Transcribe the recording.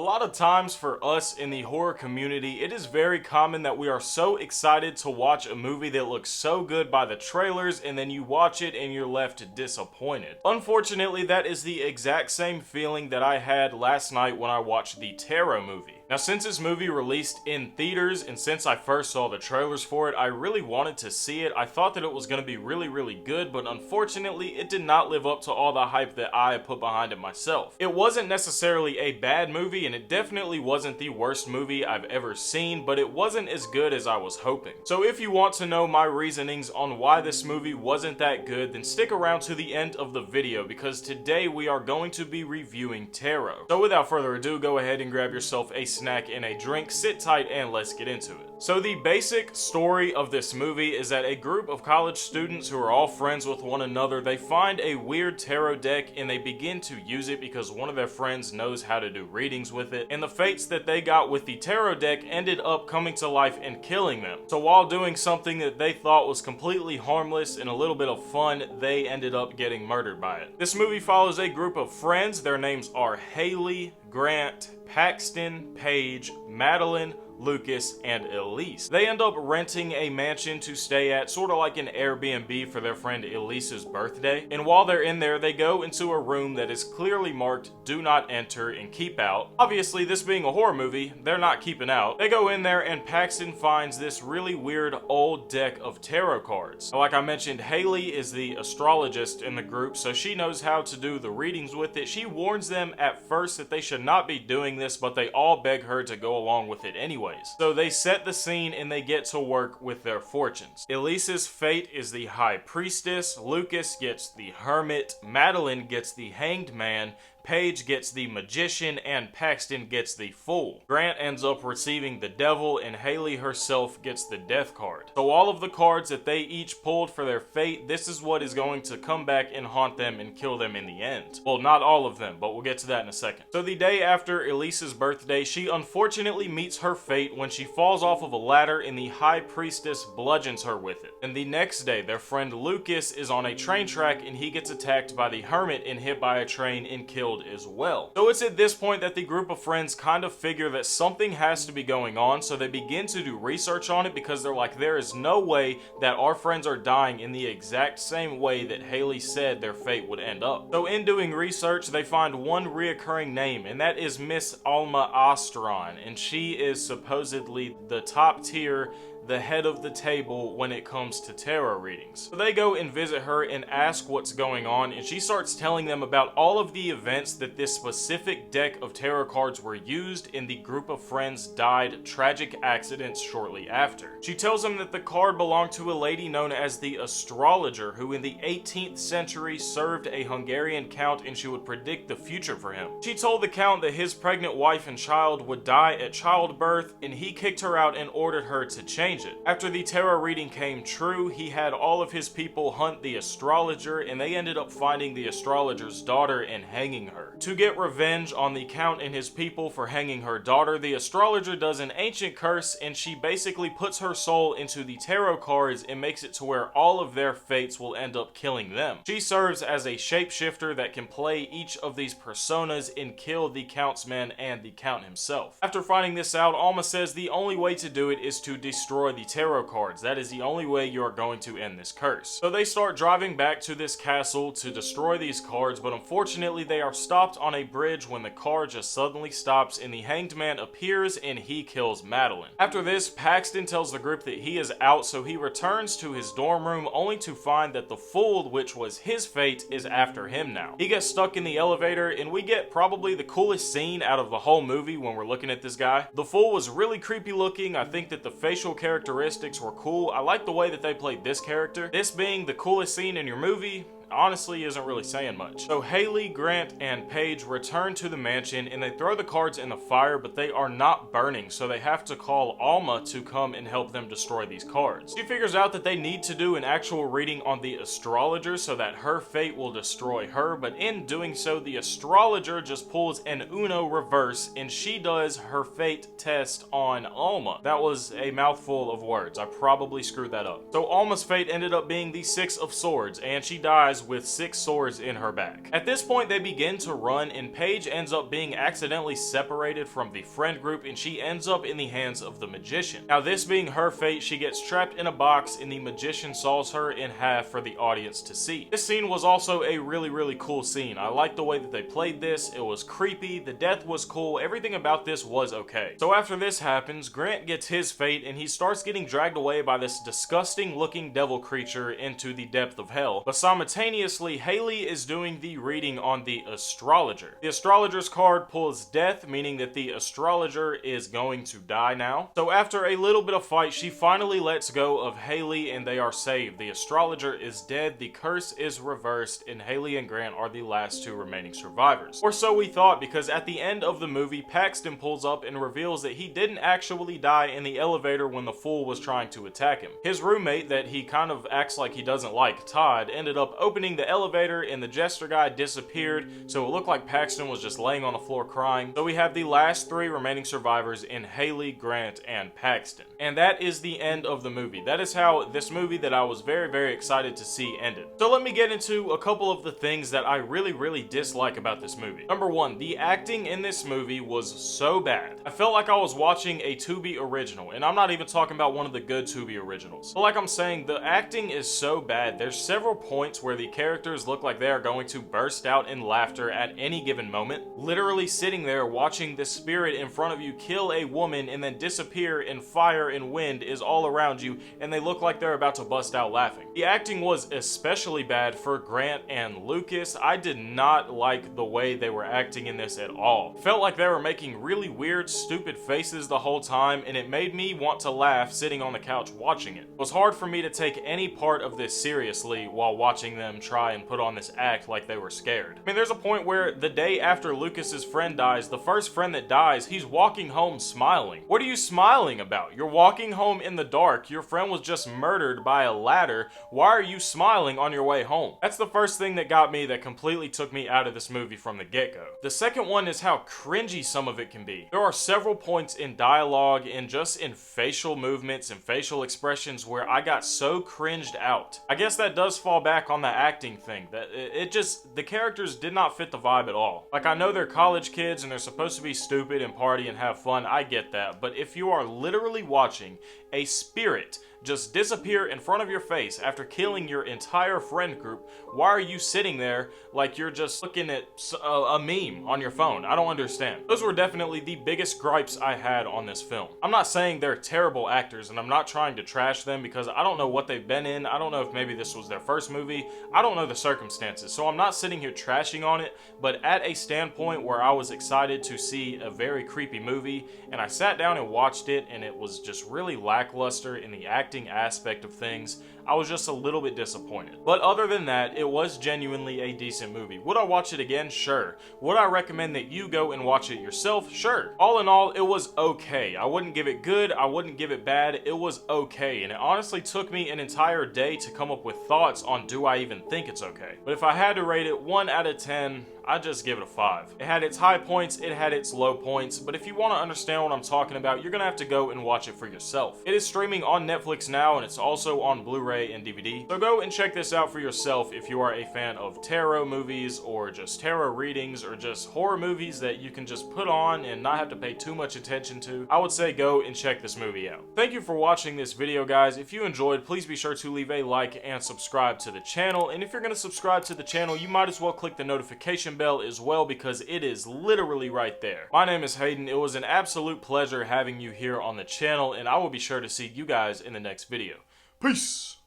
A lot of times for us in the horror community, it is very common that we are so excited to watch a movie that looks so good by the trailers, and then you watch it and you're left disappointed. Unfortunately, that is the exact same feeling that I had last night when I watched the Tarot movie. Now, since this movie released in theaters and since I first saw the trailers for it, I really wanted to see it. I thought that it was going to be really good, but unfortunately, it did not live up to all the hype that I put behind it myself. It wasn't necessarily a bad movie, and it definitely wasn't the worst movie I've ever seen, but it wasn't as good as I was hoping. So if you want to know my reasonings on why this movie wasn't that good, then stick around to the end of the video, because today we are going to be reviewing Tarot. So without further ado, go ahead and grab yourself a snack and a drink, sit tight, and let's get into it. So the basic story of this movie is that a group of college students who are all friends with one another, they find a weird tarot deck and they begin to use it because one of their friends knows how to do readings with it, and the fates that they got with the tarot deck ended up coming to life and killing them. So while doing something that they thought was completely harmless and a little bit of fun, they ended up getting murdered by it. This movie follows a group of friends. Their names are Haley, Grant, Paxton, Paige, Madeline, Lucas, and Elise. They end up renting a mansion to stay at, sort of like an Airbnb for their friend Elise's birthday. And while they're in there, they go into a room that is clearly marked "Do Not Enter" and "Keep Out." Obviously, this being a horror movie, they're not keeping out. They go in there and Paxton finds this really weird old deck of tarot cards. Like I mentioned, Haley is the astrologist in the group, so she knows how to do the readings with it. She warns them at first that they should not be doing this, but they all beg her to go along with it anyways. So they set the scene and they get to work with their fortunes. Elise's fate is the High Priestess, Lucas gets the Hermit, Madeline gets the Hanged Man, Paige gets the Magician, and Paxton gets the Fool. Grant ends up receiving the Devil, and Haley herself gets the Death card. So all of the cards that they each pulled for their fate, this is what is going to come back and haunt them and kill them in the end. Well, not all of them, but we'll get to that in a second. So the day after Elise's birthday, she unfortunately meets her fate when she falls off of a ladder and the High Priestess bludgeons her with it. And the next day, their friend Lucas is on a train track and he gets attacked by the Hermit and hit by a train and killed as well. So it's at this point that the group of friends kind of figure that something has to be going on, so they begin to do research on it because they're like, there is no way that our friends are dying in the exact same way that Haley said their fate would end up. So in doing research, they find one reoccurring name, and that is Miss Alma Ostron, and she is supposedly the top tier, the head of the table when it comes to tarot readings. So they go and visit her and ask what's going on, and she starts telling them about all of the events that this specific deck of tarot cards were used, and the group of friends died tragic accidents shortly after. She tells them that the card belonged to a lady known as the astrologer, who in the 18th century served a Hungarian count and she would predict the future for him. She told the count that his pregnant wife and child would die at childbirth, and he kicked her out and ordered her to change it. After the tarot reading came true, he had all of his people hunt the astrologer, and they ended up finding the astrologer's daughter and hanging her. To get revenge on the count and his people for hanging her daughter, the astrologer does an ancient curse, and she basically puts her soul into the tarot cards and makes it to where all of their fates will end up killing them. She serves as a shapeshifter that can play each of these personas and kill the count's men and the count himself. After finding this out, Alma says the only way to do it is to destroy the tarot cards. That is the only way you are going to end this curse. So they start driving back to this castle to destroy these cards, but unfortunately they are stopped on a bridge when the car just suddenly stops and the Hanged Man appears and he kills Madeline. After this, Paxton tells the group that he is out, so he returns to his dorm room only to find that the Fool, which was his fate, is after him now. He gets stuck in the elevator, and we get probably the coolest scene out of the whole movie when we're looking at this guy. The Fool was really creepy looking. I think that the facial characteristics were cool. I like the way that they played this character. This being the coolest scene in your movie honestly isn't really saying much. So Haley, Grant, and Paige return to the mansion and they throw the cards in the fire, but they are not burning, so they have to call Alma to come and help them destroy these cards. She figures out that they need to do an actual reading on the astrologer so that her fate will destroy her, but in doing so, the astrologer just pulls an Uno reverse and she does her fate test on Alma. That was a mouthful of words. I probably screwed that up. So Alma's fate ended up being the Six of Swords, and she dies with 6 swords in her back. At this point, they begin to run, and Paige ends up being accidentally separated from the friend group, and she ends up in the hands of the magician. Now, this being her fate, she gets trapped in a box, and the magician saws her in half for the audience to see. This scene was also a really cool scene. I liked the way that they played this. It was creepy, the death was cool, everything about this was okay. So after this happens, Grant gets his fate, and he starts getting dragged away by this disgusting looking devil creature into the depth of hell. But simultaneously, Haley is doing the reading on the astrologer. The astrologer's card pulls death, meaning that the astrologer is going to die now. So after a little bit of fight, she finally lets go of Haley, and they are saved. The astrologer is dead, the curse is reversed, and Haley and Grant are the last 2 remaining survivors. Or so we thought, because at the end of the movie, Paxton pulls up and reveals that he didn't actually die in the elevator when the fool was trying to attack him. His roommate, that he kind of acts like he doesn't like, Todd, ended up opening the elevator, and the jester guy disappeared, so it looked like Paxton was just laying on the floor crying. So we have the last 3 remaining survivors in Haley, Grant, and Paxton. And that is the end of the movie. That is how this movie that I was very excited to see ended. So let me get into a couple of the things that I really dislike about this movie. Number 1, the acting in this movie was so bad. I felt like I was watching a Tubi original, and I'm not even talking about one of the good Tubi originals. But like I'm saying, the acting is so bad. There's several points where the characters look like they are going to burst out in laughter at any given moment. Literally sitting there watching the spirit in front of you kill a woman and then disappear, and fire and wind is all around you, and they look like they're about to bust out laughing. The acting was especially bad for Grant and Lucas. I did not like the way they were acting in this at all. Felt like they were making really weird, stupid faces the whole time, and it made me want to laugh sitting on the couch watching it. It was hard for me to take any part of this seriously while watching them try and put on this act like they were scared. I mean, there's a point where the day after Lucas's friend dies, the first friend that dies, he's walking home smiling. What are you smiling about? You're walking home in the dark. Your friend was just murdered by a ladder. Why are you smiling on your way home? That's the first thing that got me, that completely took me out of this movie from the get-go. The second one is how cringy some of it can be. There are several points in dialogue and just in facial movements and facial expressions where I got so cringed out. I guess that does fall back on the acting thing, that the characters did not fit the vibe at all. Like, I know they're college kids and they're supposed to be stupid and party and have fun, I get that, but if you are literally watching a spirit just disappear in front of your face after killing your entire friend group, why are you sitting there like you're just looking at a meme on your phone? I don't understand. Those were definitely the biggest gripes I had on this film. I'm not saying they're terrible actors, and I'm not trying to trash them, because I don't know what they've been in. I don't know if maybe this was their first movie. I don't know the circumstances, so I'm not sitting here trashing on it, but at a standpoint where I was excited to see a very creepy movie, and I sat down and watched it, and it was just really lackluster in the acting aspect of things, I was just a little bit disappointed. But other than that, it was genuinely a decent movie. Would I watch it again? Sure. Would I recommend that you go and watch it yourself? Sure. All in all, it was okay. I wouldn't give it good, I wouldn't give it bad, it was okay. And it honestly took me an entire day to come up with thoughts on, do I even think it's okay? But if I had to rate it 1 out of 10, I'd just give it a 5. It had its high points, it had its low points, but if you want to understand what I'm talking about, you're gonna have to go and watch it for yourself. It is streaming on Netflix now, and it's also on Blu-ray and DVD, so go and check this out for yourself if you are a fan of tarot movies, or just tarot readings, or just horror movies that you can just put on and not have to pay too much attention to. I would say go and check this movie out. Thank you for watching this video, guys. If you enjoyed, please be sure to leave a like and subscribe to the channel, and if you're gonna subscribe to the channel, you might as well click the notification bell as well, because it is literally right there. My name is Haydxn. It was an absolute pleasure having you here on the channel, and I will be sure to see you guys in the next video. Peace!